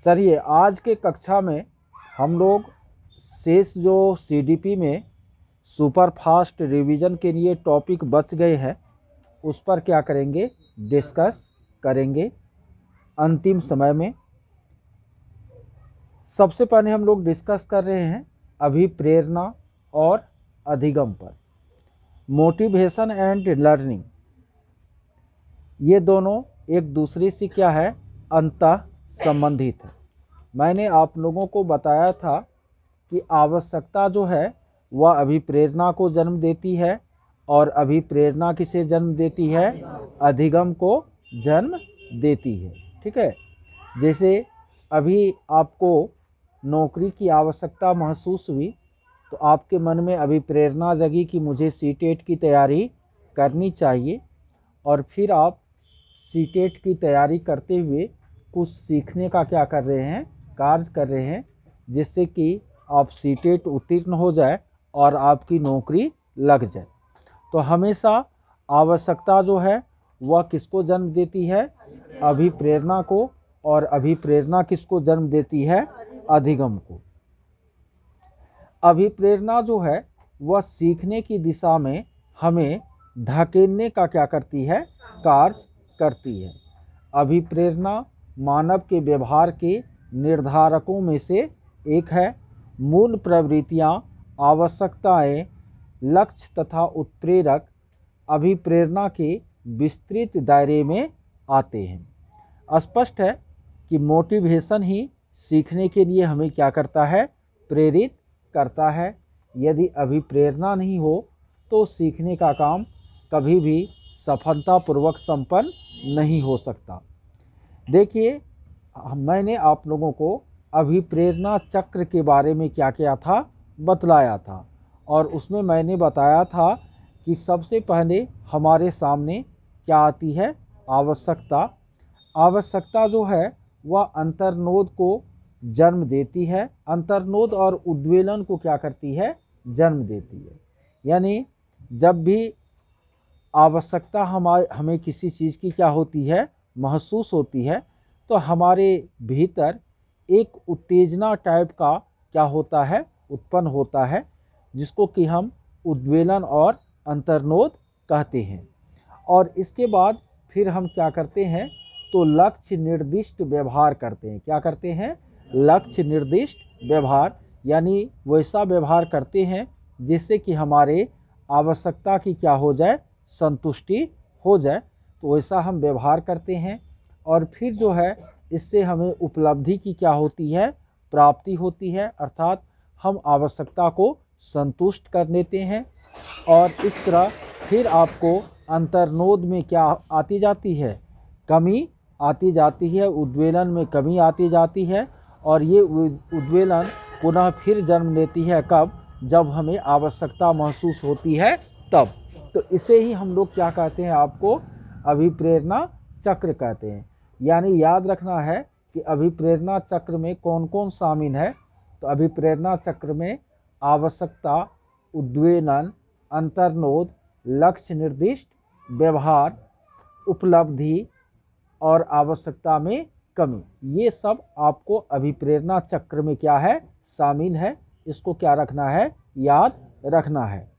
चलिए आज के कक्षा में हम लोग शेष जो सीडीपी में सुपर फास्ट रिवीजन के लिए टॉपिक बच गए हैं उस पर क्या करेंगे, डिस्कस करेंगे अंतिम समय में। सबसे पहले हम लोग डिस्कस कर रहे हैं अभिप्रेरणा और अधिगम पर। मोटिवेशन एंड लर्निंग, ये दोनों एक दूसरे से क्या है, अंतः संबंधित है। मैंने आप लोगों को बताया था कि आवश्यकता जो है वह अभिप्रेरणा को जन्म देती है और अभिप्रेरणा किसे जन्म देती है, अधिगम को जन्म देती है। ठीक है, जैसे अभी आपको नौकरी की आवश्यकता महसूस हुई तो आपके मन में अभिप्रेरणा जगी कि मुझे सीटेट की तैयारी करनी चाहिए, और फिर आप सीटेट की तैयारी करते हुए कुछ सीखने का क्या कर रहे हैं, कार्य कर रहे हैं, जिससे कि आप सीटेट उत्तीर्ण हो जाए और आपकी नौकरी लग जाए। तो हमेशा आवश्यकता जो है वह किसको जन्म देती है, अभिप्रेरणा को, और अभिप्रेरणा किसको जन्म देती है, अधिगम को। अभिप्रेरणा जो है वह सीखने की दिशा में हमें धकेलने का क्या करती है, कार्य करती है। अभिप्रेरणा मानव के व्यवहार के निर्धारकों में से एक है। मूल प्रवृत्तियाँ, आवश्यकताएं, लक्ष्य तथा उत्प्रेरक अभिप्रेरणा के विस्तृत दायरे में आते हैं। स्पष्ट है कि मोटिवेशन ही सीखने के लिए हमें क्या करता है, प्रेरित करता है। यदि अभिप्रेरणा नहीं हो तो सीखने का काम कभी भी सफलतापूर्वक संपन्न नहीं हो सकता। देखिए, मैंने आप लोगों को अभिप्रेरणा चक्र के बारे में क्या किया था, बतलाया था, और उसमें मैंने बताया था कि सबसे पहले हमारे सामने क्या आती है, आवश्यकता। आवश्यकता जो है वह अंतर्नोद को जन्म देती है, अंतर्नोद और उद्वेलन को क्या करती है, जन्म देती है। यानी जब भी आवश्यकता हमें किसी चीज़ की क्या होती है, महसूस होती है, तो हमारे भीतर एक उत्तेजना टाइप का क्या होता है, उत्पन्न होता है, जिसको कि हम उद्वेलन और अंतर्नोद कहते हैं। और इसके बाद फिर हम क्या करते हैं, तो लक्ष्य निर्दिष्ट व्यवहार करते हैं। क्या करते हैं, लक्ष्य निर्दिष्ट व्यवहार, यानी वैसा व्यवहार करते हैं जिससे कि हमारे आवश्यकता की क्या हो जाए, संतुष्टि हो जाए। तो वैसा हम व्यवहार करते हैं, और फिर जो है इससे हमें उपलब्धि की क्या होती है, प्राप्ति होती है, अर्थात हम आवश्यकता को संतुष्ट कर लेते हैं। और इस तरह फिर आपको अंतर्नोद में क्या आती जाती है, कमी आती जाती है, उद्वेलन में कमी आती जाती है, और ये उद्वेलन पुनः फिर जन्म लेती है कब, जब हमें आवश्यकता महसूस होती है तब। तो इसे ही हम लोग क्या कहते हैं, आपको अभिप्रेरणा चक्र कहते हैं। यानी याद रखना है कि अभिप्रेरणा चक्र में कौन कौन शामिल है। तो अभिप्रेरणा चक्र में आवश्यकता, उद्वेलन, अंतर्नोद, लक्ष्य निर्दिष्ट व्यवहार, उपलब्धि और आवश्यकता में कमी, ये सब आपको अभिप्रेरणा चक्र में क्या है, शामिल है। इसको क्या रखना है, याद रखना है।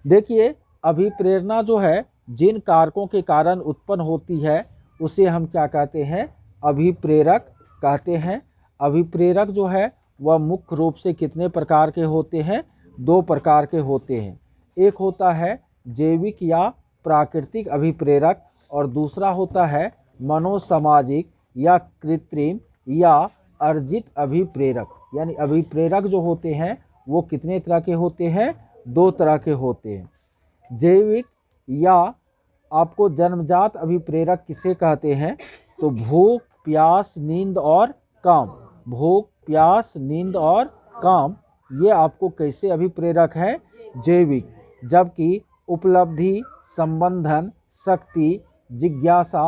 देखिए, अभिप्रेरणा जो है जिन कारकों के कारण उत्पन्न होती है उसे हम क्या कहते हैं, अभिप्रेरक कहते हैं। अभिप्रेरक जो है वह मुख्य रूप से कितने प्रकार के होते हैं, दो प्रकार के होते हैं। एक होता है जैविक या प्राकृतिक अभिप्रेरक, और दूसरा होता है मनोसामाजिक या कृत्रिम या अर्जित अभिप्रेरक। यानी अभिप्रेरक जो होते हैं वो कितने तरह के होते हैं, दो तरह के होते हैं। जैविक या आपको जन्मजात अभिप्रेरक किसे कहते हैं, तो भूख, प्यास, नींद और काम। भूख, प्यास, नींद और काम, ये आपको कैसे अभिप्रेरक है, जैविक। जबकि उपलब्धि, संबंधन, शक्ति, जिज्ञासा,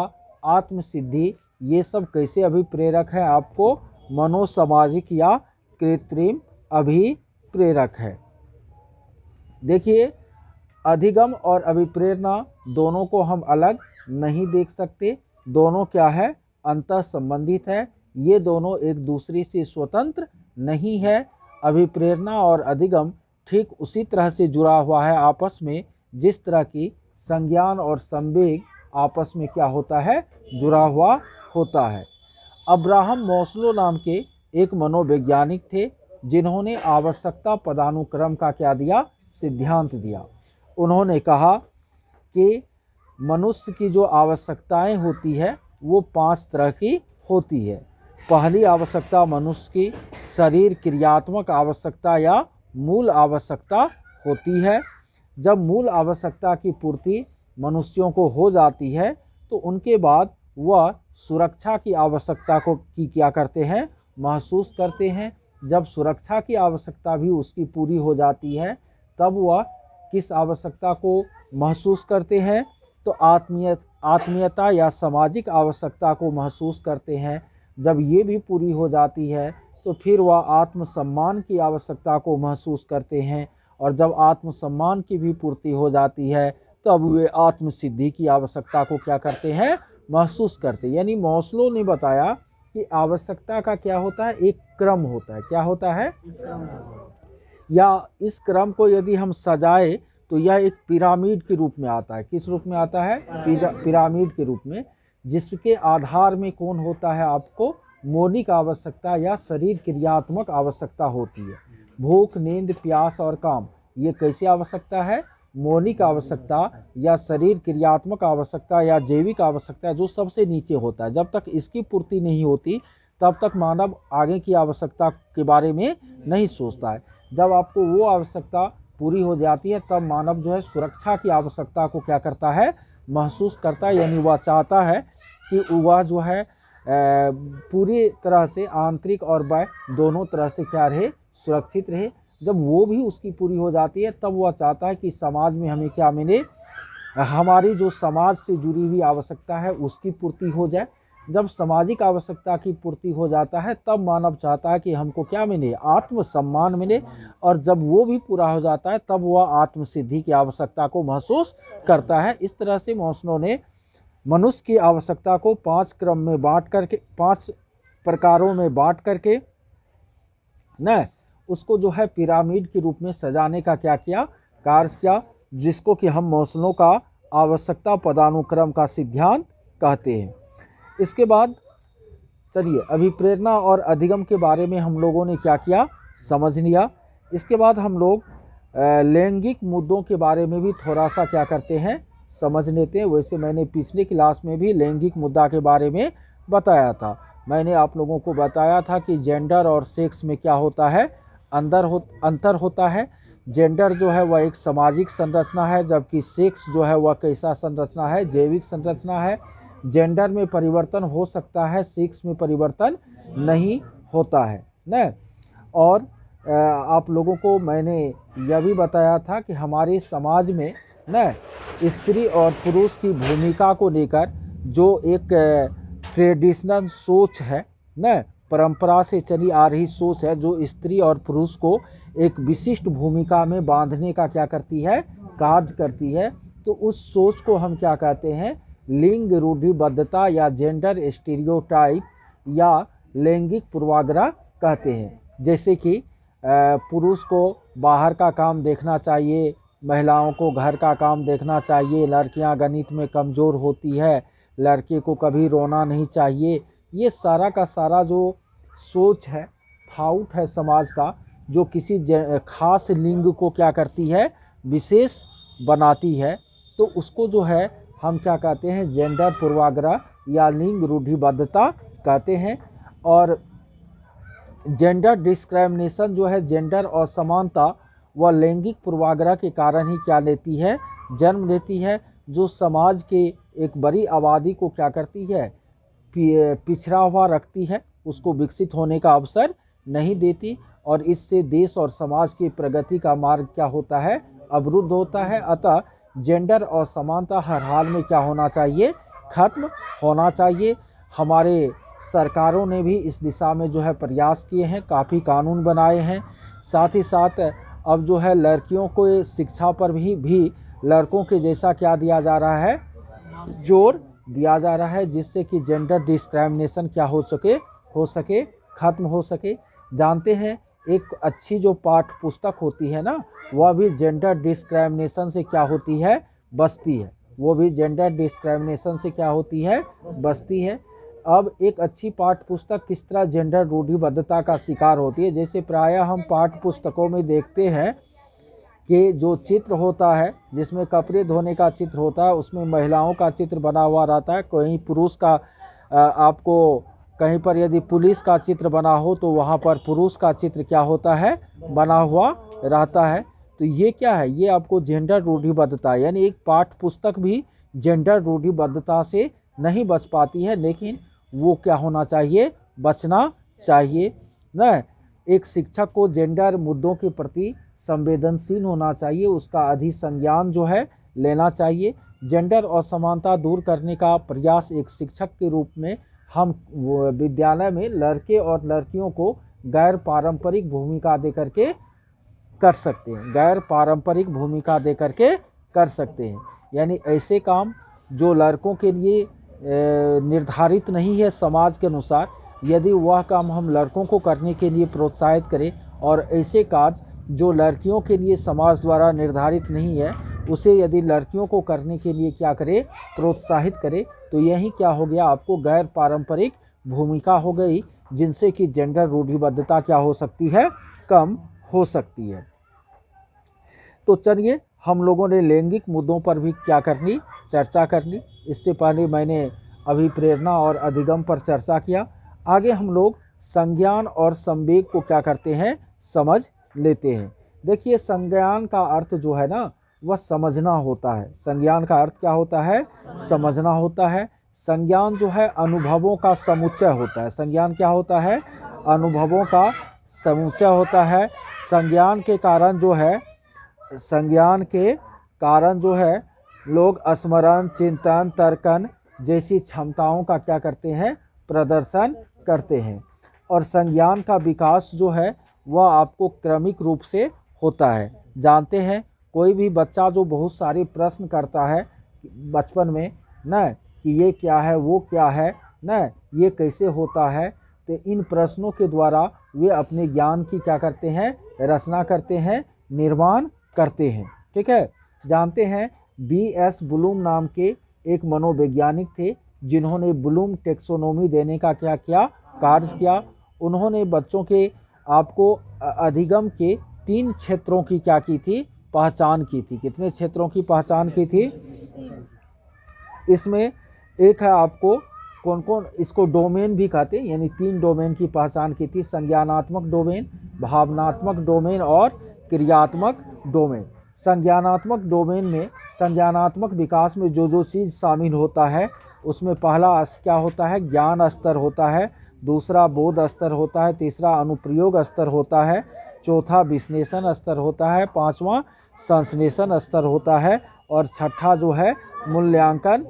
आत्मसिद्धि, ये सब कैसे अभिप्रेरक है, आपको मनोसामाजिक या कृत्रिम अभिप्रेरक है। देखिए, अधिगम और अभिप्रेरणा दोनों को हम अलग नहीं देख सकते, दोनों क्या है, अंतः संबंधित है। ये दोनों एक दूसरे से स्वतंत्र नहीं है। अभिप्रेरणा और अधिगम ठीक उसी तरह से जुड़ा हुआ है आपस में, जिस तरह की संज्ञान और संवेग आपस में क्या होता है, जुड़ा हुआ होता है। अब्राहम मास्लो नाम के एक मनोवैज्ञानिक थे, जिन्होंने आवश्यकता पदानुक्रम का क्या दिया, सिद्धांत दिया। उन्होंने कहा कि मनुष्य की जो आवश्यकताएं होती है वो 5 तरह की होती है। पहली आवश्यकता मनुष्य की शरीर क्रियात्मक आवश्यकता या मूल आवश्यकता होती है। जब मूल आवश्यकता की पूर्ति मनुष्यों को हो जाती है तो उनके बाद वह सुरक्षा की आवश्यकता को क्या करते हैं, महसूस करते हैं। जब सुरक्षा की आवश्यकता भी उसकी पूरी हो जाती है तब वह किस आवश्यकता को महसूस करते हैं, तो आत्मीयता या सामाजिक आवश्यकता को महसूस करते हैं। जब ये भी पूरी हो जाती है तो फिर वह आत्मसम्मान की आवश्यकता को महसूस करते हैं, और जब आत्मसम्मान की भी पूर्ति हो जाती है तब वे आत्मसिद्धि की आवश्यकता को क्या करते हैं, महसूस करते हैं। यानी मास्लो ने बताया कि आवश्यकता का क्या होता है, एक क्रम होता है। क्या होता है, या इस क्रम को यदि हम सजाए तो यह एक पिरामिड के रूप में आता है। किस रूप में आता है, पिरामिड के रूप में, जिसके आधार में कौन होता है, आपको मौलिक आवश्यकता या शरीर क्रियात्मक आवश्यकता होती है। भूख, नींद, प्यास और काम, ये कैसी आवश्यकता है, मौलिक आवश्यकता या शरीर क्रियात्मक आवश्यकता या जैविक आवश्यकता, जो सबसे नीचे होता है। जब तक इसकी पूर्ति नहीं होती तब तक मानव आगे की आवश्यकता के बारे में नहीं सोचता है। जब आपको वो आवश्यकता पूरी हो जाती है तब मानव जो है सुरक्षा की आवश्यकता को क्या करता है, महसूस करता है। यानी वह चाहता है कि वह जो है पूरी तरह से आंतरिक और बाह्य दोनों तरह से क्या रहे, सुरक्षित रहे। जब वो भी उसकी पूरी हो जाती है तब वह चाहता है कि समाज में हमें क्या मिले, हमारी जो समाज से जुड़ी हुई आवश्यकता है उसकी पूर्ति हो जाए। जब सामाजिक आवश्यकता की पूर्ति हो जाता है तब मानव चाहता है कि हमको क्या मिले, आत्मसम्मान मिले, और जब वो भी पूरा हो जाता है तब वह आत्मसिद्धि की आवश्यकता को महसूस करता है। इस तरह से मास्लो ने मनुष्य की आवश्यकता को 5 क्रम में बांट करके, 5 प्रकारों में बांट करके न उसको जो है पिरामिड के रूप में सजाने का क्या किया, कार्य किया, जिसको कि हम मास्लो का आवश्यकता पदानुक्रम का सिद्धांत कहते हैं। इसके बाद चलिए अभिप्रेरणा और अधिगम के बारे में हम लोगों ने क्या किया, समझ लिया। इसके बाद हम लोग लैंगिक मुद्दों के बारे में भी थोड़ा सा क्या करते हैं, समझ लेते हैं। वैसे मैंने पिछली क्लास में भी लैंगिक मुद्दा के बारे में बताया था। मैंने आप लोगों को बताया था कि जेंडर और सेक्स में क्या होता है, अंतर होता है। जेंडर जो है वह एक सामाजिक संरचना है, जबकि सेक्स जो है वह कैसा संरचना है, जैविक संरचना है। जेंडर में परिवर्तन हो सकता है, सेक्स में परिवर्तन नहीं होता है न। और आप लोगों को मैंने यह भी बताया था कि हमारे समाज में न स्त्री और पुरुष की भूमिका को लेकर जो एक ट्रेडिशनल सोच है न, परंपरा से चली आ रही सोच है, जो स्त्री और पुरुष को एक विशिष्ट भूमिका में बांधने का क्या करती है, कार्य करती है। तो उस सोच को हम क्या कहते हैं, लिंग रूढ़िबद्धता या जेंडर स्टीरियोटाइप या लैंगिक पूर्वाग्रह कहते हैं। जैसे कि पुरुष को बाहर का काम देखना चाहिए, महिलाओं को घर का काम देखना चाहिए, लड़कियां गणित में कमज़ोर होती है, लड़के को कभी रोना नहीं चाहिए। ये सारा का सारा जो सोच है, थाउट है समाज का, जो किसी खास लिंग को क्या करती है, विशेष बनाती है, तो उसको जो है हम क्या कहते हैं, जेंडर पूर्वाग्रह या लिंग रूढ़िबद्धता कहते हैं। और जेंडर डिस्क्रिमिनेशन जो है, जेंडर असमानता वह लैंगिक पूर्वाग्रह के कारण ही क्या लेती है, जन्म लेती है, जो समाज के एक बड़ी आबादी को क्या करती है, पिछड़ा हुआ रखती है, उसको विकसित होने का अवसर नहीं देती, और इससे देश और समाज की प्रगति का मार्ग क्या होता है, अवरुद्ध होता है। अतः जेंडर और समानता हर हाल में क्या होना चाहिए, खत्म होना चाहिए। हमारे सरकारों ने भी इस दिशा में जो है प्रयास किए हैं, काफ़ी कानून बनाए हैं। साथ ही साथ अब जो है लड़कियों को शिक्षा पर भी लड़कों के जैसा क्या दिया जा रहा है, जोर दिया जा रहा है, जिससे कि जेंडर डिस्क्रिमिनेशन क्या हो सके, हो सके, खत्म हो सके। जानते हैं एक अच्छी जो पाठ्य पुस्तक होती है ना, वह भी जेंडर डिस्क्रिमिनेशन से क्या होती है, बचती है। वो भी जेंडर डिस्क्रिमिनेशन से क्या होती है, बचती है। अब एक अच्छी पाठ्य पुस्तक किस तरह जेंडर रूढ़िबद्धता का शिकार होती है। जैसे प्रायः हम पाठ्य पुस्तकों में देखते हैं कि जो चित्र होता है, जिसमें कपड़े धोने का चित्र होता है, उसमें महिलाओं का चित्र बना हुआ रहता है। कहीं पुरुष का आपको कहीं पर यदि पुलिस का चित्र बना हो तो वहाँ पर पुरुष का चित्र क्या होता है, बना हुआ रहता है। तो ये क्या है, ये आपको जेंडर रूढ़िबद्धता, यानी एक पाठ्य पुस्तक भी जेंडर रूढ़िबद्धता से नहीं बच पाती है, लेकिन वो क्या होना चाहिए, बचना चाहिए न। एक शिक्षक को जेंडर मुद्दों के प्रति संवेदनशील होना चाहिए, उसका अधिसंज्ञान जो है लेना चाहिए। जेंडर असमानता दूर करने का प्रयास एक शिक्षक के रूप में हम विद्यालय में लड़के और लड़कियों को गैर पारंपरिक भूमिका दे करके कर सकते हैं, गैर पारंपरिक भूमिका दे करके कर सकते हैं। यानी ऐसे काम जो लड़कों के लिए निर्धारित नहीं है समाज के अनुसार, यदि वह काम हम लड़कों को करने के लिए प्रोत्साहित करें, और ऐसे कार्य जो लड़कियों के लिए समाज द्वारा निर्धारित नहीं है, उसे यदि लड़कियों को करने के लिए क्या करे, प्रोत्साहित करे, तो यही क्या हो गया, आपको गैर पारंपरिक भूमिका हो गई, जिनसे कि जेंडर रूढ़िबद्धता क्या हो सकती है, कम हो सकती है। तो चलिए हम लोगों ने लैंगिक मुद्दों पर भी क्या करनी, चर्चा करनी। इससे पहले मैंने अभिप्रेरणा और अधिगम पर चर्चा किया। आगे हम लोग संज्ञान और संवेग को क्या करते हैं, समझ लेते हैं। देखिए संज्ञान का अर्थ जो है ना, वह समझना होता है। संज्ञान का अर्थ क्या होता है, समझना होता है। संज्ञान जो है अनुभवों का समुच्चय होता है। संज्ञान क्या होता है, अनुभवों का समुच्चय होता है। संज्ञान के कारण जो है, संज्ञान के कारण जो है लोग स्मरण, चिंतन, तर्कन जैसी क्षमताओं का क्या करते हैं, प्रदर्शन करते हैं। और संज्ञान का विकास जो है वह आपको क्रमिक रूप से होता है। जानते हैं कोई भी बच्चा जो बहुत सारे प्रश्न करता है बचपन में न, कि ये क्या है, वो क्या है न, ये कैसे होता है, तो इन प्रश्नों के द्वारा वे अपने ज्ञान की क्या करते हैं, रचना करते हैं, निर्माण करते हैं। ठीक है। जानते हैं B.S. ब्लूम नाम के एक मनोवैज्ञानिक थे, जिन्होंने ब्लूम टेक्सोनोमी देने का क्या किया, कार्य किया। उन्होंने बच्चों के आपको अधिगम के 3 क्षेत्रों की क्या की थी, पहचान की थी। कितने क्षेत्रों की पहचान की थी, इसमें एक है आपको कौन कौन, इसको डोमेन भी कहते हैं, यानी 3 डोमेन की पहचान की थी। संज्ञानात्मक डोमेन, भावनात्मक डोमेन और क्रियात्मक डोमेन। संज्ञानात्मक डोमेन में संज्ञानात्मक विकास में जो जो चीज़ शामिल होता है, उसमें पहला क्या होता है, ज्ञान स्तर होता है। दूसरा बोध स्तर होता है। तीसरा अनुप्रयोग स्तर होता है। चौथा विश्लेषण स्तर होता है। 5वां संश्लेषण स्तर होता है। और छठा जो है मूल्यांकन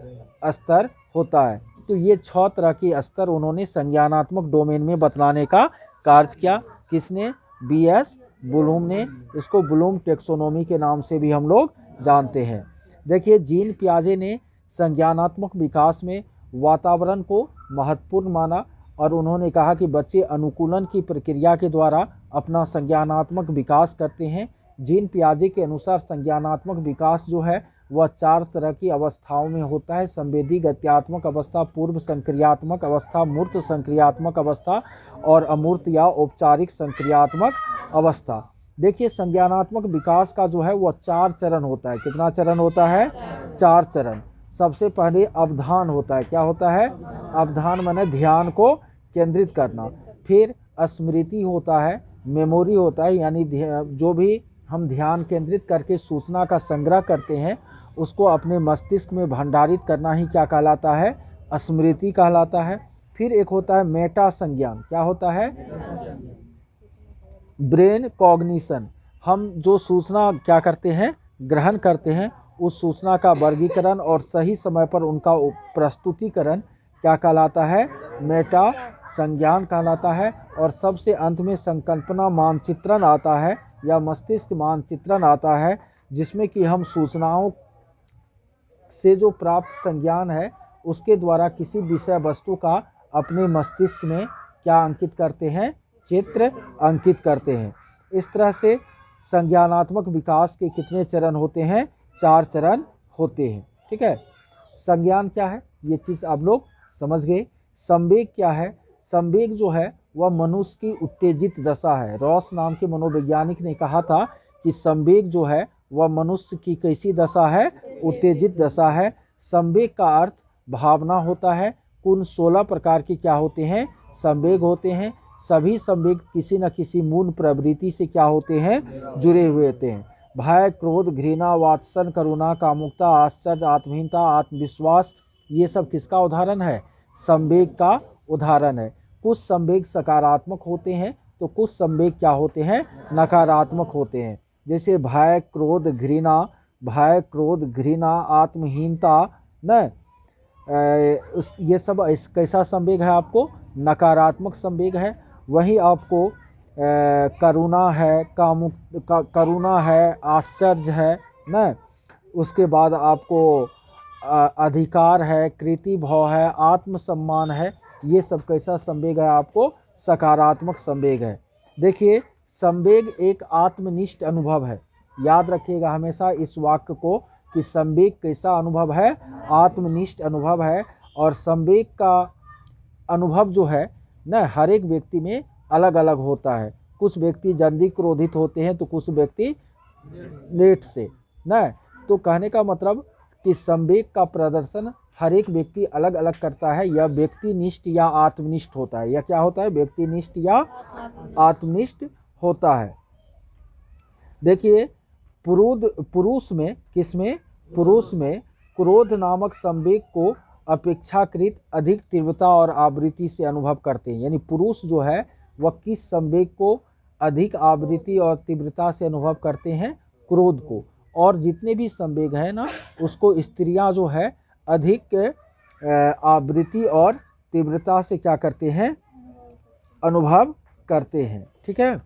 स्तर होता है। तो ये 6 तरह के स्तर उन्होंने संज्ञानात्मक डोमेन में बतलाने का कार्य किया। किसने, B.S. ब्लूम ने। इसको ब्लूम टेक्सोनोमी के नाम से भी हम लोग जानते हैं। देखिए जीन पियाजे ने संज्ञानात्मक विकास में वातावरण को महत्वपूर्ण माना, और उन्होंने कहा कि बच्चे अनुकूलन की प्रक्रिया के द्वारा अपना संज्ञानात्मक विकास करते हैं। जीन पियाजे के अनुसार संज्ञानात्मक विकास जो है वह 4 तरह की अवस्थाओं में होता है। संवेदी गत्यात्मक अवस्था, पूर्व संक्रियात्मक अवस्था, मूर्त संक्रियात्मक अवस्था और अमूर्त या औपचारिक संक्रियात्मक अवस्था। देखिए संज्ञानात्मक विकास का जो है वह 4 चरण होता है। कितना चरण होता है, 4 चरण। सबसे पहले अवधान होता है। क्या होता है, अवधान माने ध्यान को केंद्रित करना। फिर स्मृति होता है, मेमोरी होता है, यानी जो भी हम ध्यान केंद्रित करके सूचना का संग्रह करते हैं उसको अपने मस्तिष्क में भंडारित करना ही क्या कहलाता है, स्मृति कहलाता है। फिर एक होता है मेटा संज्ञान। क्या होता है, ब्रेन कॉग्निशन। हम जो सूचना क्या करते हैं, ग्रहण करते हैं, उस सूचना का वर्गीकरण और सही समय पर उनका प्रस्तुतिकरण क्या कहलाता है, मेटा संज्ञान कहलाता है। और सबसे अंत में संकल्पना मानचित्रण आता है या मस्तिष्क मानचित्रण आता है, जिसमें कि हम सूचनाओं से जो प्राप्त संज्ञान है उसके द्वारा किसी विषय वस्तु का अपने मस्तिष्क में क्या अंकित करते हैं, चित्र अंकित करते हैं। इस तरह से संज्ञानात्मक विकास के कितने चरण होते हैं, 4 चरण होते हैं। ठीक है, संज्ञान क्या है ये चीज़ आप लोग समझ गए। संवेग क्या है, संवेग जो है वह मनुष्य की उत्तेजित दशा है। रॉस नाम के मनोवैज्ञानिक ने कहा था कि संवेग जो है वह मनुष्य की कैसी दशा है, उत्तेजित दशा है। संवेग का अर्थ भावना होता है। कुल 16 प्रकार के क्या होते हैं, संवेग होते हैं। सभी संवेग किसी न किसी मूल प्रवृत्ति से क्या होते हैं, जुड़े हुए होते हैं। भय, क्रोध, घृणा, वात्सल्य, करुणा, कामुकता, आश्चर्य, आत्महीनता, आत्मविश्वास, ये सब किसका उदाहरण है, संवेग का उदाहरण है। कुछ संवेग सकारात्मक होते हैं तो कुछ संवेग क्या होते हैं, नकारात्मक होते हैं। जैसे भय, क्रोध, घृणा, भय, क्रोध, घृणा, आत्महीनता न ये सब कैसा संवेग है, आपको नकारात्मक संवेग है। वहीं आपको करुणा है, करुणा है, आश्चर्य है न, उसके बाद आपको अधिकार है, कृति भाव है, आत्मसम्मान है, ये सब कैसा संवेग है, आपको सकारात्मक संवेग है। देखिए, संवेग एक आत्मनिष्ठ अनुभव है। याद रखिएगा हमेशा इस वाक्य को कि संवेग कैसा अनुभव है, आत्मनिष्ठ अनुभव है। और संवेग का अनुभव जो है न, हर एक व्यक्ति में अलग अलग होता है। कुछ व्यक्ति जल्दी क्रोधित होते हैं तो कुछ व्यक्ति लेट से न। तो कहने का मतलब कि संवेग का प्रदर्शन हर एक व्यक्ति अलग अलग करता है। यह व्यक्तिनिष्ठ या आत्मनिष्ठ होता है। यह क्या होता है, व्यक्तिनिष्ठ या आत्मनिष्ठ होता है। देखिए, पुरुष में, किसमें, पुरुष में क्रोध नामक संवेग को अपेक्षाकृत अधिक तीव्रता और आवृत्ति से अनुभव करते हैं। यानी पुरुष जो है वह किस संवेग को अधिक आवृत्ति और तीव्रता से अनुभव करते हैं, क्रोध को। और जितने भी संवेग हैं ना, उसको स्त्रियां जो है अधिक आवृत्ति और तीव्रता से क्या करते हैं, अनुभव करते हैं। ठीक है,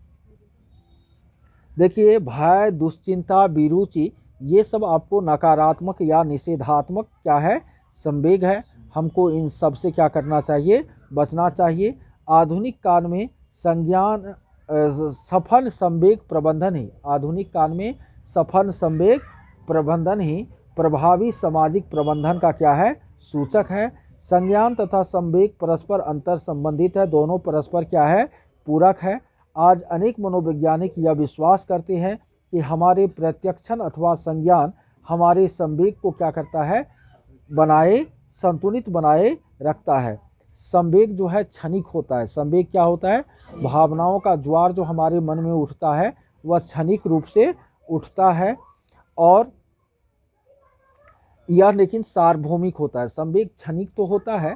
देखिए, भय, दुश्चिंता, विरुचि, ये सब आपको नकारात्मक या निषेधात्मक क्या है, संवेग है। हमको इन सब से क्या करना चाहिए, बचना चाहिए। आधुनिक काल में संज्ञान सफल संवेग प्रबंधन ही, आधुनिक काल में सफल संवेग प्रबंधन ही प्रभावी सामाजिक प्रबंधन का क्या है, सूचक है। संज्ञान तथा संवेग परस्पर अंतर संबंधित है, दोनों परस्पर क्या है, पूरक है। आज अनेक मनोवैज्ञानिक यह विश्वास करते हैं कि हमारे प्रत्यक्षण अथवा संज्ञान हमारे संवेग को क्या करता है, बनाए, संतुलित बनाए रखता है। संवेग जो है क्षणिक होता है। संवेग क्या होता है, भावनाओं का ज्वार जो हमारे मन में उठता है वह क्षणिक रूप से उठता है। और यह लेकिन सार्वभौमिक होता है। संवेग क्षणिक तो होता है,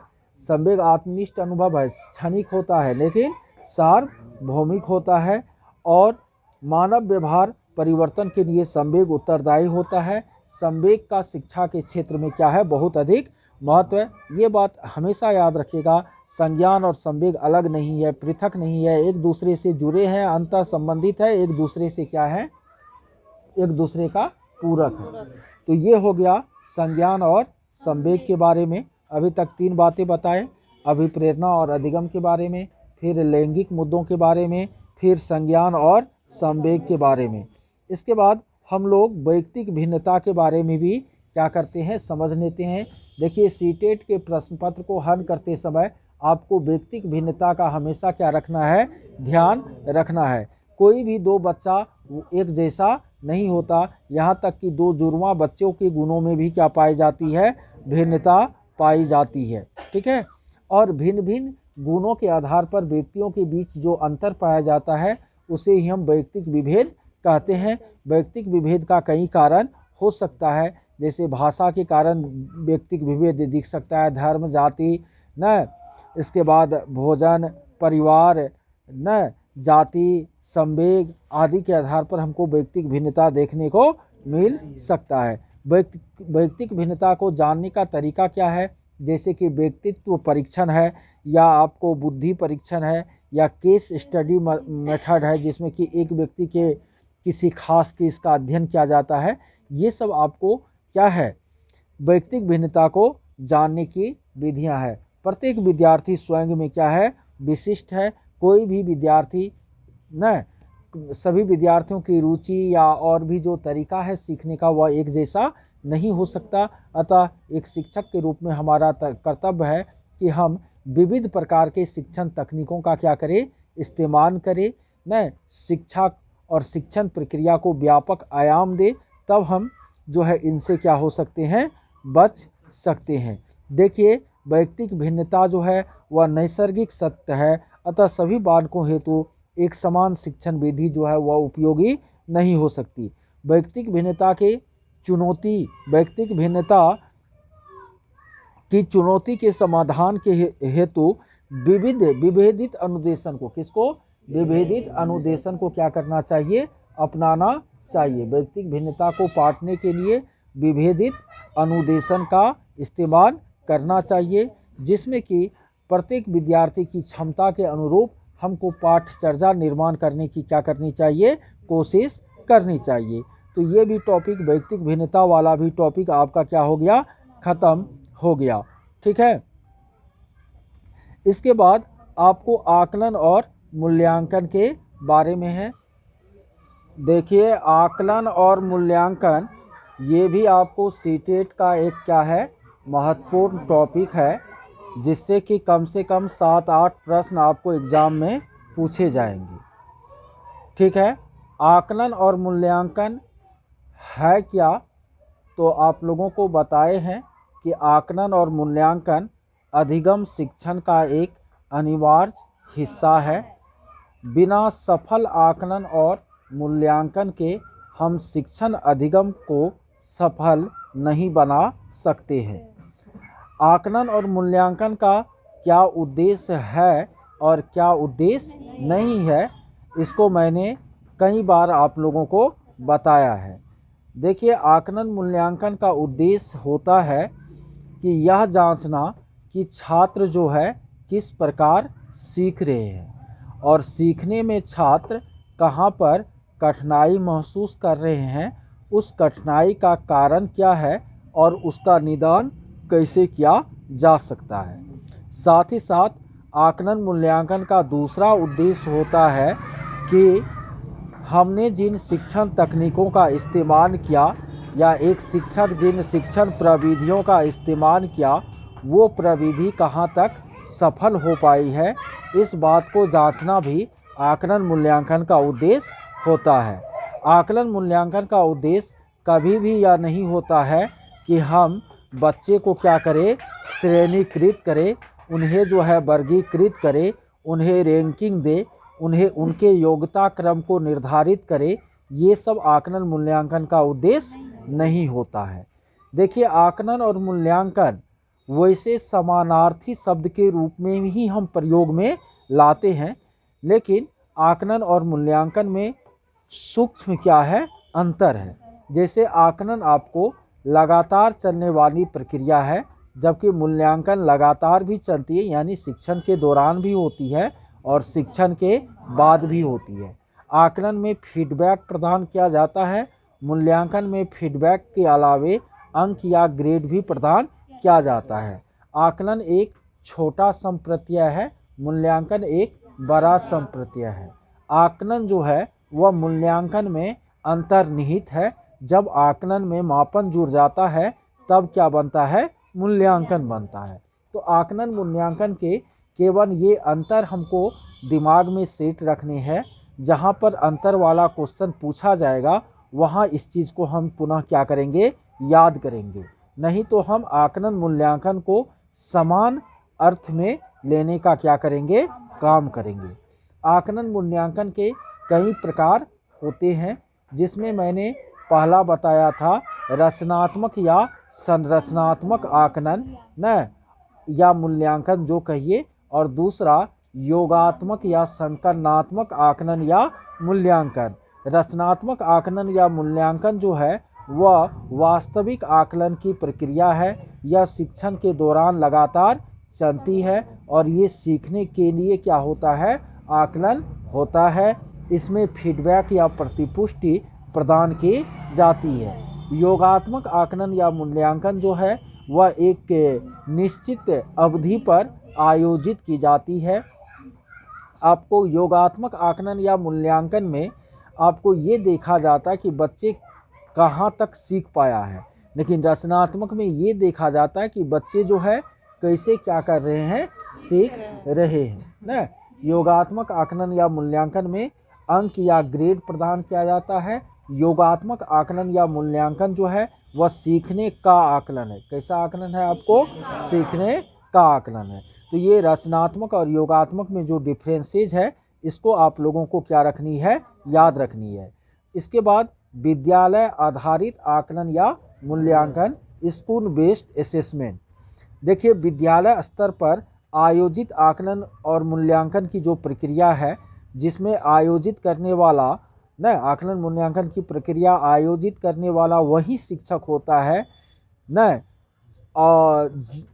संवेग आत्मनिष्ठ अनुभव है, क्षणिक होता है लेकिन सार्वभौमिक होता है। और मानव व्यवहार परिवर्तन के लिए संवेग उत्तरदायी होता है। संवेग का शिक्षा के क्षेत्र में क्या है, बहुत अधिक महत्व है। ये बात हमेशा याद रखिएगा, संज्ञान और संवेग अलग नहीं है, पृथक नहीं है, एक दूसरे से जुड़े हैं, अंतर संबंधित है, एक दूसरे से क्या है, एक दूसरे का पूरक है। तो ये हो गया संज्ञान और संवेग के बारे में। अभी तक 3 बातें बताएं, अभिप्रेरणा और अधिगम के बारे में, फिर लैंगिक मुद्दों के बारे में, फिर संज्ञान और संवेग के बारे में। इसके बाद हम लोग वैयक्तिक भिन्नता के बारे में भी क्या करते हैं, समझ लेते हैं। देखिए, सीटेट के प्रश्न पत्र को हल करते समय आपको वैयक्तिक भिन्नता का हमेशा क्या रखना है, ध्यान रखना है। कोई भी 2 बच्चा एक जैसा नहीं होता, यहाँ तक कि 2 जुड़वां बच्चों के गुणों में भी क्या पाई जाती है, भिन्नता पाई जाती है। ठीक है, और भिन्न भिन्न गुणों के आधार पर व्यक्तियों के बीच जो अंतर पाया जाता है उसे ही हम वैयक्तिक विभेद कहते हैं। वैयक्तिक विभेद का कई कारण हो सकता है, जैसे भाषा के कारण वैयक्तिक विभेद दिख सकता है, धर्म, जाति न, इसके बाद भोजन, परिवार न, जाति, संवेग आदि के आधार पर हमको वैयक्तिक भिन्नता देखने को मिल सकता है। वैयक्तिक भिन्नता को जानने का तरीका क्या है, जैसे कि व्यक्तित्व परीक्षण है, या आपको बुद्धि परीक्षण है, या केस स्टडी मेथड है जिसमें कि एक व्यक्ति के किसी खास केस का अध्ययन किया जाता है। ये सब आपको क्या है, वैयक्तिक भिन्नता को जानने की विधियां हैं। प्रत्येक विद्यार्थी स्वयं में क्या है, विशिष्ट है। कोई भी विद्यार्थी न सभी विद्यार्थियों की रुचि या और भी जो तरीका है सीखने का वह एक जैसा नहीं हो सकता। अतः एक शिक्षक के रूप में हमारा कर्तव्य है कि हम विविध प्रकार के शिक्षण तकनीकों का क्या करें, इस्तेमाल करें, न शिक्षा और शिक्षण प्रक्रिया को व्यापक आयाम दे, तब हम जो है इनसे क्या हो सकते हैं, बच सकते हैं। देखिए, वैयक्तिक भिन्नता जो है वह नैसर्गिक सत्य है, अतः सभी बालकों हेतु एक समान शिक्षण विधि जो है वह उपयोगी नहीं हो सकती। वैयक्तिक भिन्नता की चुनौती के समाधान के हेतु विभेदित अनुदेशन को क्या करना चाहिए, अपनाना चाहिए। वैयक्तिक भिन्नता को पाटने के लिए विभेदित अनुदेशन का इस्तेमाल करना चाहिए, जिसमें कि प्रत्येक विद्यार्थी की क्षमता के अनुरूप हमको पाठचर्या निर्माण करने की क्या करनी चाहिए, कोशिश करनी चाहिए। तो ये भी टॉपिक, वैयक्तिक भिन्नता वाला भी टॉपिक आपका क्या हो गया, खत्म हो गया। ठीक है। इसके बाद आपको आकलन और मूल्यांकन के बारे में है। देखिए, आकलन और मूल्यांकन ये भी आपको सीटेट का एक क्या है, महत्वपूर्ण टॉपिक है, जिससे कि कम से कम 7-8 प्रश्न आपको एग्जाम में पूछे जाएंगे। ठीक है। आकलन और मूल्यांकन है क्या, तो आप लोगों को बताए हैं कि आकलन और मूल्यांकन अधिगम शिक्षण का एक अनिवार्य हिस्सा है। बिना सफल आकलन और मूल्यांकन के हम शिक्षण अधिगम को सफल नहीं बना सकते हैं। आकलन और मूल्यांकन का क्या उद्देश्य है और क्या उद्देश्य नहीं है, इसको मैंने कई बार आप लोगों को बताया है। देखिए, आकलन मूल्यांकन का उद्देश्य होता है कि यह जांचना कि छात्र जो है किस प्रकार सीख रहे हैं और सीखने में छात्र कहाँ पर कठिनाई महसूस कर रहे हैं, उस कठिनाई का कारण क्या है और उसका निदान कैसे किया जा सकता है। साथ ही साथ आकलन मूल्यांकन का दूसरा उद्देश्य होता है कि हमने जिन शिक्षण तकनीकों का इस्तेमाल किया या एक शिक्षक जिन शिक्षण प्रविधियों का इस्तेमाल किया, वो प्रविधि कहाँ तक सफल हो पाई है, इस बात को जांचना भी आकलन मूल्यांकन का उद्देश्य होता है। आकलन मूल्यांकन का उद्देश्य कभी भी यह नहीं होता है कि हम बच्चे को क्या करें, श्रेणीकृत करें, उन्हें जो है वर्गीकृत करें, उन्हें रैंकिंग दे, उन्हें उनके योग्यता क्रम को निर्धारित करें। ये सब आकलन मूल्यांकन का उद्देश्य नहीं होता है। देखिए, आकलन और मूल्यांकन वैसे समानार्थी शब्द के रूप में ही हम प्रयोग में लाते हैं, लेकिन आकलन और मूल्यांकन में सूक्ष्म क्या है, अंतर है। जैसे आकलन आपको लगातार चलने वाली प्रक्रिया है, जबकि मूल्यांकन लगातार भी चलती है, यानी शिक्षण के दौरान भी होती है और शिक्षण के बाद भी होती है। आकलन में फीडबैक प्रदान किया जाता है, मूल्यांकन में फीडबैक के अलावे अंक या ग्रेड भी प्रदान किया जाता है। आकलन एक छोटा संप्रत्यय है, मूल्यांकन एक बड़ा संप्रत्यय है। आकलन जो है वह मूल्यांकन में अंतर्निहित है। जब आकलन में मापन जुड़ जाता है तब क्या बनता है, मूल्यांकन बनता है। तो आकलन मूल्यांकन के केवल ये अंतर हमको दिमाग में सेट रखने हैं। जहाँ पर अंतर वाला क्वेश्चन पूछा जाएगा वहाँ इस चीज़ को हम पुनः क्या करेंगे, याद करेंगे। नहीं तो हम आकलन मूल्यांकन को समान अर्थ में लेने का क्या करेंगे, काम करेंगे। आकलन मूल्यांकन के कई प्रकार होते हैं, जिसमें मैंने पहला बताया था रचनात्मक या संरचनात्मक आकलन न या मूल्यांकन जो कहिए, और दूसरा योगात्मक या संकलनात्मक आकलन या मूल्यांकन। रचनात्मक आकलन या मूल्यांकन जो है वह वास्तविक आकलन की प्रक्रिया है। यह शिक्षण के दौरान लगातार चलती है और ये सीखने के लिए क्या होता है, आकलन होता है। इसमें फीडबैक या प्रतिपुष्टि प्रदान की जाती है। योगात्मक आकलन या मूल्यांकन जो है वह एक निश्चित अवधि पर आयोजित की जाती है। आपको योगात्मक आकलन या मूल्यांकन में आपको ये देखा जाता है कि बच्चे कहाँ तक सीख पाया है, लेकिन रचनात्मक में ये देखा जाता है कि बच्चे जो है कैसे क्या कर रहे हैं, सीख रहे हैं ना। योगात्मक आकलन या मूल्यांकन में अंक या ग्रेड प्रदान किया जाता है। योगात्मक आकलन या मूल्यांकन जो है वह सीखने का आकलन है। कैसा आकलन है? आपको सीखने का आकलन है। तो ये रचनात्मक और योगात्मक में जो डिफरेंसेज है इसको आप लोगों को क्या रखनी है, याद रखनी है। इसके बाद विद्यालय आधारित आकलन या मूल्यांकन, स्कूल बेस्ड असेसमेंट। देखिए, विद्यालय स्तर पर आयोजित आकलन और मूल्यांकन की जो प्रक्रिया है, जिसमें आयोजित करने वाला न आकलन मूल्यांकन की प्रक्रिया आयोजित करने वाला वही शिक्षक होता है न, और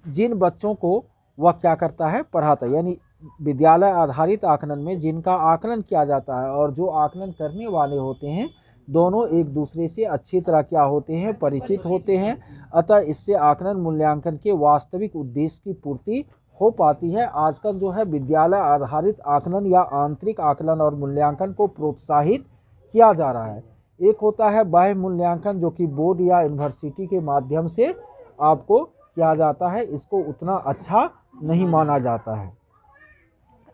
जिन बच्चों को वह क्या करता है, पढ़ाता है। यानी विद्यालय आधारित आकलन में जिनका आकलन किया जाता है और जो आकलन करने वाले होते हैं, दोनों एक दूसरे से अच्छी तरह क्या होते हैं, परिचित होते हैं। अतः इससे आकलन मूल्यांकन के वास्तविक उद्देश्य की पूर्ति हो पाती है। आजकल जो है विद्यालय आधारित आकलन या आंतरिक आकलन और मूल्यांकन को प्रोत्साहित किया जा रहा है। एक होता है बाह्य मूल्यांकन, जो कि बोर्ड या यूनिवर्सिटी के माध्यम से आपको किया जाता है, इसको उतना अच्छा नहीं माना जाता है।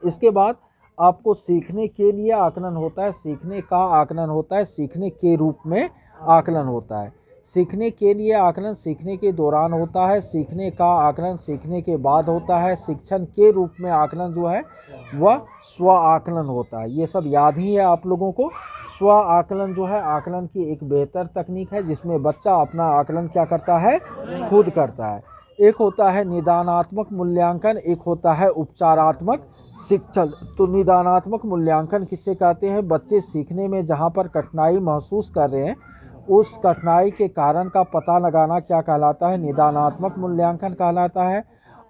इसके बाद आपको सीखने के लिए आकलन होता है, सीखने का आकलन होता है, सीखने के रूप में आकलन होता है। सीखने के लिए आकलन सीखने के दौरान होता है, सीखने का आकलन सीखने के बाद होता है। शिक्षण के रूप में आकलन जो है वह स्व आकलन होता है। ये सब याद ही है आप लोगों को। स्व आकलन जो है आकलन की एक बेहतर तकनीक है, जिसमें बच्चा अपना आकलन क्या करता है, खुद करता है। एक होता है निदानात्मक मूल्यांकन, एक होता है उपचारात्मक शिक्षण। तो निदानात्मक मूल्यांकन किसे कहते हैं? बच्चे सीखने में जहाँ पर कठिनाई महसूस कर रहे हैं, उस कठिनाई के कारण का पता लगाना क्या कहलाता है, निदानात्मक मूल्यांकन कहलाता है।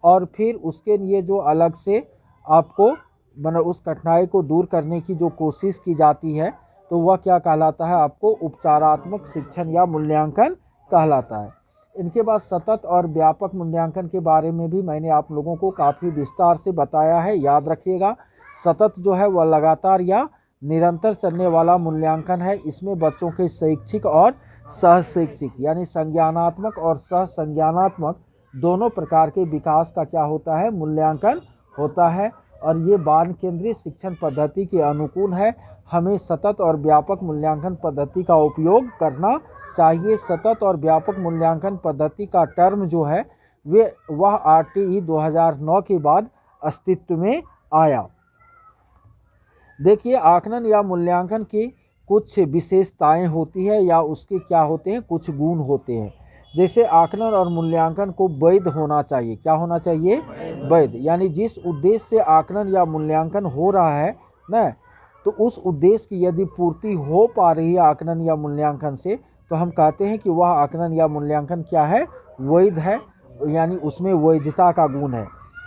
और फिर उसके लिए जो अलग से आपको उस कठिनाई को दूर करने की जो कोशिश की जाती है, तो वह क्या कहलाता है, आपको उपचारात्मक शिक्षण या मूल्यांकन कहलाता है। इनके बाद सतत और व्यापक मूल्यांकन के बारे में भी मैंने आप लोगों को काफ़ी विस्तार से बताया है, याद रखिएगा। सतत जो है वह लगातार या निरंतर चलने वाला मूल्यांकन है। इसमें बच्चों के शैक्षिक और सह शैक्षिक यानी संज्ञानात्मक और सह संज्ञानात्मक दोनों प्रकार के विकास का क्या होता है, मूल्यांकन होता है। और ये बाल केंद्रित शिक्षण पद्धति के अनुकूल है। हमें सतत और व्यापक मूल्यांकन पद्धति का उपयोग करना चाहिए। सतत और व्यापक मूल्यांकन पद्धति का टर्म जो है वह RTE 2009 के बाद अस्तित्व में आया। देखिए, आकलन या मूल्यांकन की कुछ विशेषताएं होती है या उसके क्या होते हैं, कुछ गुण होते हैं। जैसे आकलन और मूल्यांकन को वैध होना चाहिए। क्या होना चाहिए? वैध। यानी जिस उद्देश्य से आकलन या मूल्यांकन हो रहा है ना, तो उस उद्देश्य की यदि पूर्ति हो पा रही है आकलन या मूल्यांकन से, तो हम कहते हैं कि वह आकलन या मूल्यांकन क्या है, वैध है, यानी उसमें वैधता का गुण है।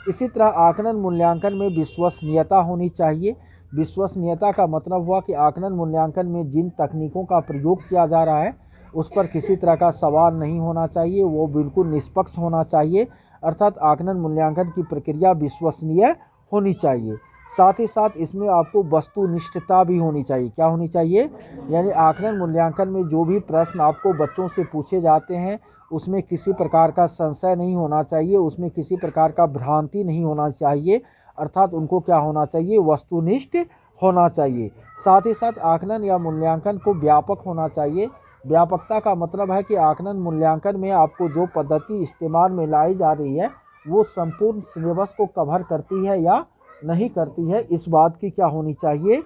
इसी तरह आकलन मूल्यांकन में विश्वसनीयता होनी चाहिए। विश्वसनीयता का मतलब हुआ कि आकलन मूल्यांकन में जिन तकनीकों का प्रयोग किया जा रहा है उस पर किसी तरह का सवाल नहीं होना चाहिए, वो बिल्कुल निष्पक्ष होना चाहिए। अर्थात आकलन मूल्यांकन की प्रक्रिया विश्वसनीय होनी चाहिए। साथ ही साथ इसमें आपको वस्तुनिष्ठता भी होनी चाहिए। क्या होनी चाहिए? यानी आकलन मूल्यांकन में जो भी प्रश्न आपको बच्चों से पूछे जाते हैं उसमें किसी प्रकार का संशय नहीं होना चाहिए, उसमें किसी प्रकार का भ्रांति नहीं होना चाहिए। अर्थात उनको क्या होना चाहिए, वस्तुनिष्ठ होना चाहिए। साथ ही साथ आकलन या मूल्यांकन को व्यापक होना चाहिए। व्यापकता का मतलब है कि आकलन मूल्यांकन में आपको जो पद्धति इस्तेमाल में लाई जा रही है वो संपूर्ण सिलेबस को कवर करती है या नहीं करती है, इस बात की क्या होनी चाहिए,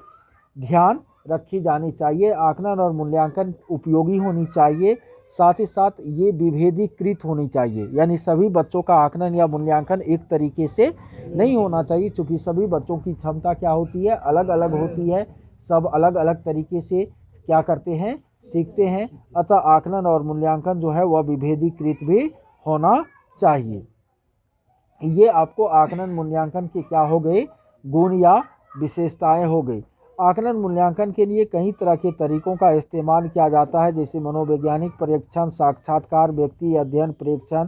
ध्यान रखी जानी चाहिए। आकलन और मूल्यांकन उपयोगी होनी चाहिए। साथ ही साथ ये विभेदीकृत होनी चाहिए, यानी सभी बच्चों का आकलन या मूल्यांकन एक तरीके से नहीं होना चाहिए, क्योंकि सभी बच्चों की क्षमता क्या होती है, अलग अलग होती है। सब अलग अलग तरीके से क्या करते हैं, सीखते हैं। अतः आकलन और मूल्यांकन जो है वह विभेदीकृत भी होना चाहिए। ये आपको आकलन मूल्यांकन के क्या हो गए, गुण या विशेषताएं हो गई। आकलन मूल्यांकन के लिए कई तरह के तरीकों का इस्तेमाल किया जाता है, जैसे मनोवैज्ञानिक परीक्षण, साक्षात्कार, व्यक्ति अध्ययन परीक्षण,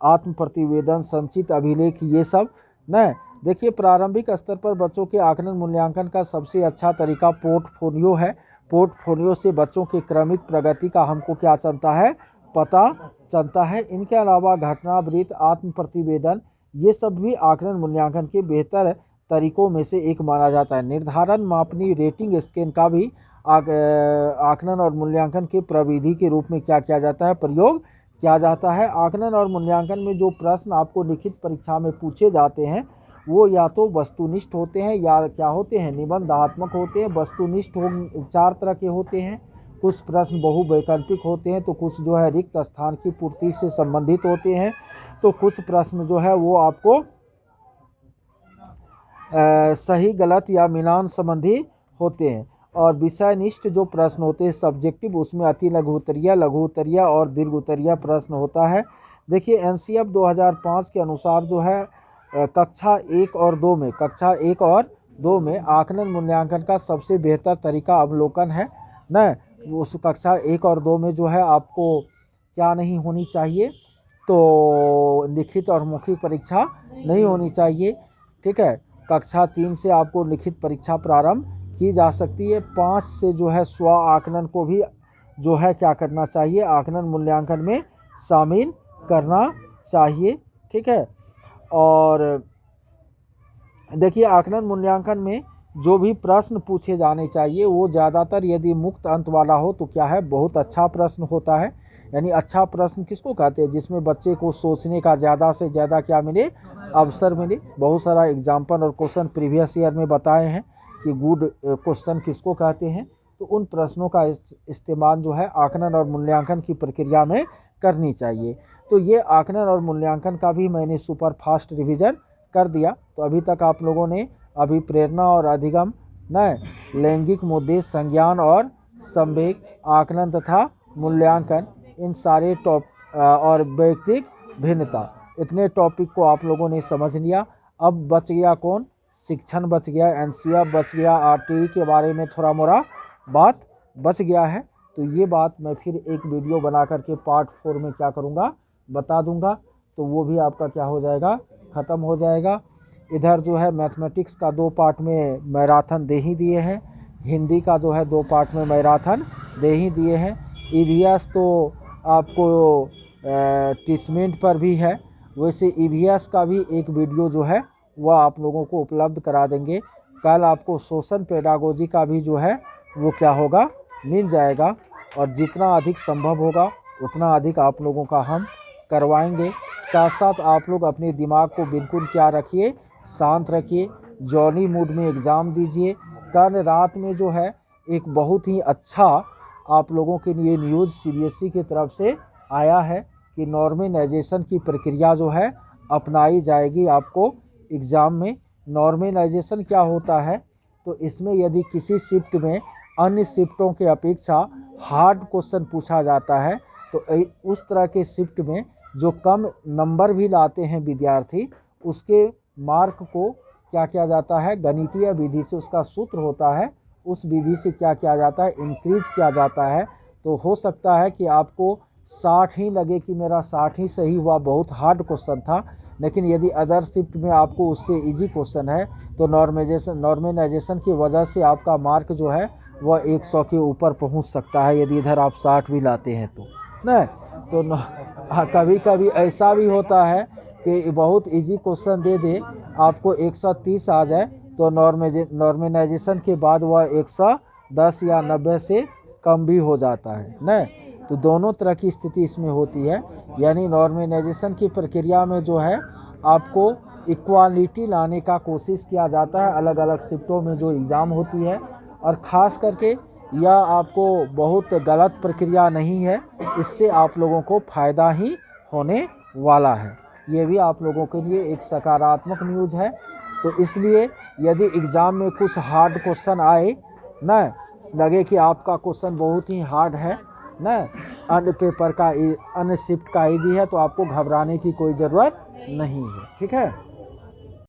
आत्म प्रतिवेदन, संचित अभिलेख, ये सब न। देखिए, प्रारंभिक स्तर पर बच्चों के आकलन मूल्यांकन का सबसे अच्छा तरीका पोर्टफोलियो है। पोर्टफोलियो से बच्चों की क्रमिक प्रगति का हमको क्या चलता है, पता चलता है। इनके अलावा घटनावृत्त, आत्म प्रतिवेदन, ये सब भी आकलन मूल्यांकन के बेहतर तरीकों में से एक माना जाता है। निर्धारण, मापनी, रेटिंग स्केल का भी आकलन और मूल्यांकन के प्रविधि के रूप में क्या किया जाता है, प्रयोग किया जाता है। आकलन और मूल्यांकन में जो प्रश्न आपको लिखित परीक्षा में पूछे जाते हैं वो या तो वस्तुनिष्ठ होते हैं या क्या होते हैं, निबंधात्मक होते हैं। वस्तुनिष्ठ 4 तरह के होते हैं। कुछ प्रश्न बहुवैकल्पिक होते हैं, तो कुछ जो है रिक्त स्थान की पूर्ति से संबंधित होते हैं, तो कुछ प्रश्न जो है वो आपको सही गलत या मिलान संबंधी होते हैं। और विषयनिष्ठ जो प्रश्न होते हैं सब्जेक्टिव, उसमें अति लघु उत्तरीय, लघु उत्तरीय और दीर्घ उत्तरीय प्रश्न होता है। देखिए, एनसीएफ 2005 के अनुसार जो है कक्षा 1 और 2 में आकलन मूल्यांकन का सबसे बेहतर तरीका अवलोकन है न। उस कक्षा 1 और 2 में जो है आपको क्या नहीं होनी चाहिए, तो लिखित और मौखिक परीक्षा नहीं होनी चाहिए। ठीक है, कक्षा 3 से आपको लिखित परीक्षा प्रारंभ की जा सकती है। 5 से जो है स्व आकलन को भी जो है क्या करना चाहिए, आकलन मूल्यांकन में शामिल करना चाहिए। ठीक है, और देखिए, आकलन मूल्यांकन में जो भी प्रश्न पूछे जाने चाहिए वो ज़्यादातर यदि मुक्त अंत वाला हो तो क्या है, बहुत अच्छा प्रश्न होता है। यानी अच्छा प्रश्न किसको कहते हैं, जिसमें बच्चे को सोचने का ज़्यादा से ज़्यादा क्या मिले, अवसर मिले। बहुत सारा एग्जाम्पल और क्वेश्चन प्रीवियस ईयर में बताए हैं कि गुड क्वेश्चन किसको कहते हैं। तो उन प्रश्नों का इस्तेमाल जो है आकलन और मूल्यांकन की प्रक्रिया में करनी चाहिए। तो ये आकलन और मूल्यांकन का भी मैंने सुपर फास्ट रिवीजन कर दिया। तो अभी तक आप लोगों ने अभिप्रेरणा और अधिगम, न लैंगिक मुद्दे, संज्ञान और संवेग, आकलन तथा मूल्यांकन, इन सारे और व्यक्तिक भिन्नता, इतने टॉपिक को आप लोगों ने समझ लिया। अब बच गया कौन, शिक्षण बच गया, एनसीएफ बच गया, आरटीई के बारे में थोड़ा मोड़ा बात बच गया है। तो ये बात मैं फिर एक वीडियो बना करके पार्ट 4 में क्या करूँगा, बता दूंगा। तो वो भी आपका क्या हो जाएगा, ख़त्म हो जाएगा। इधर जो है मैथमेटिक्स का 2 पार्ट में मैराथन दे ही दिए हैं, हिंदी का जो है 2 पार्ट में मैराथन दे ही दिए हैं। ईवीएस तो आपको टिसमेंट पर भी है, वैसे ईवीएस का भी एक वीडियो जो है वह आप लोगों को उपलब्ध करा देंगे। कल आपको सोशल पेडागोजी का भी जो है वो क्या होगा, मिल जाएगा। और जितना अधिक संभव होगा उतना अधिक आप लोगों का हम करवाएंगे। साथ साथ आप लोग अपने दिमाग को बिल्कुल क्या रखिए, शांत रखिए, जॉली मूड में एग्ज़ाम दीजिए। कल रात में जो है एक बहुत ही अच्छा आप लोगों के लिए न्यूज़ सीबीएसई की तरफ से आया है कि नॉर्मलाइजेशन की प्रक्रिया जो है अपनाई जाएगी आपको एग्ज़ाम में। नॉर्मलाइजेशन क्या होता है, तो इसमें यदि किसी शिफ्ट में अन्य शिफ्टों के अपेक्षा हार्ड क्वेश्चन पूछा जाता है तो उस तरह के शिफ्ट में जो कम नंबर भी लाते हैं विद्यार्थी, उसके मार्क को क्या किया जाता है, गणितीय विधि से उसका सूत्र होता है, उस विधि से क्या किया जाता है, इंक्रीज किया जाता है। तो हो सकता है कि आपको 60 ही लगे कि मेरा 60 ही सही हुआ, बहुत हार्ड क्वेश्चन था। लेकिन यदि अदर शिफ्ट में आपको उससे इजी क्वेश्चन है तो नॉर्मलाइजेशन की वजह से आपका मार्क जो है वह 100 के ऊपर पहुंच सकता है, यदि इधर आप 60 भी लाते हैं तो नहीं। तो कभी कभी ऐसा भी होता है कि बहुत इजी क्वेश्चन दे दे, आपको 130 आ जाए, तो नॉर्मलाइजेशन के बाद वह 110 या 90 से कम भी हो जाता है नहीं। तो दोनों तरह की स्थिति इसमें होती है। यानी नॉर्मलाइजेशन की प्रक्रिया में जो है आपको इक्वालिटी लाने का कोशिश किया जाता है अलग अलग शिफ्टों में जो एग्ज़ाम होती है। और ख़ास करके यह आपको बहुत गलत प्रक्रिया नहीं है, इससे आप लोगों को फ़ायदा ही होने वाला है। ये भी आप लोगों के लिए एक सकारात्मक न्यूज़ है। तो इसलिए यदि एग्ज़ाम में कुछ हार्ड क्वेश्चन आए न, लगे कि आपका क्वेश्चन बहुत ही हार्ड है न, अन्य पेपर का अन्य शिफ्ट का इजी है, तो आपको घबराने की कोई ज़रूरत नहीं है। ठीक है।